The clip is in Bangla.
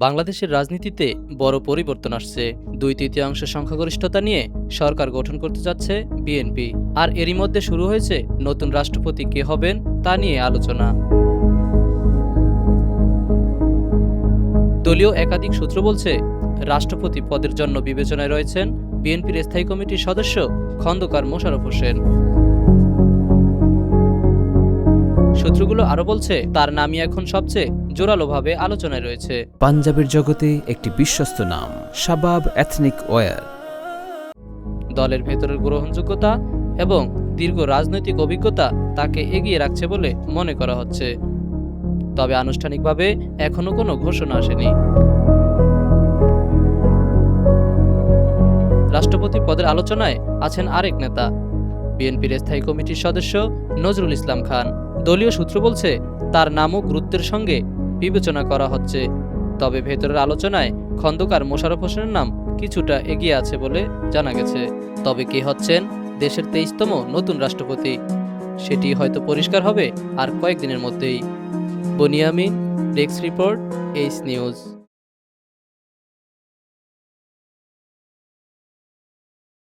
বাংলাদেশের রাজনীতিতে বড় পরিবর্তন আসছে। ২/৩ সংখ্যাগরিষ্ঠতা নিয়ে সরকার গঠন করতে যাচ্ছে বিএনপি। আর এরই মধ্যে শুরু হয়েছে নতুন রাষ্ট্রপতি কে হবেন তা নিয়ে আলোচনা। দলীয় একাধিক সূত্র বলছে, রাষ্ট্রপতি পদের জন্য বিবেচনায় রয়েছেন বিএনপির স্থায়ী কমিটির সদস্য খন্দকার মোশাররফ হোসেন। সূত্রগুলো আরও বলছে, তার নামই এখন সবচেয়ে জোরালোভাবে আলোচনায় রয়েছে। পাঞ্জাবের জগতে একটি বিশ্বস্ত নাম, শাবাব এথনিক ওয়্যার। দলের ভেতরের গ্রহণযোগ্যতা এবং দীর্ঘ রাজনৈতিক অভিজ্ঞতা তাকে এগিয়ে রাখছে বলে মনে করা হচ্ছে। তবে আনুষ্ঠানিকভাবে এখনো কোনো ঘোষণা আসেনি। রাষ্ট্রপতি পদের আলোচনায় আছেন আরেক নেতা, বিএনপির স্থায়ী কমিটির সদস্য নজরুল ইসলাম খান। দলীয় সূত্র বলছে, তার নামও গুরুত্বের সঙ্গে বিবেচনা করা হচ্ছে। তবে ভেতরের আলোচনায় খন্দকার মোশাররফ হোসেনের নাম কিছুটা এগিয়ে আছে বলে জানা গেছে। তবে কে হচ্ছেন দেশের ২৩তম নতুন রাষ্ট্রপতি, সেটি হয়তো পরিষ্কার হবে আর কয়েকদিনের মধ্যেই। Boniamin, desk report, H news.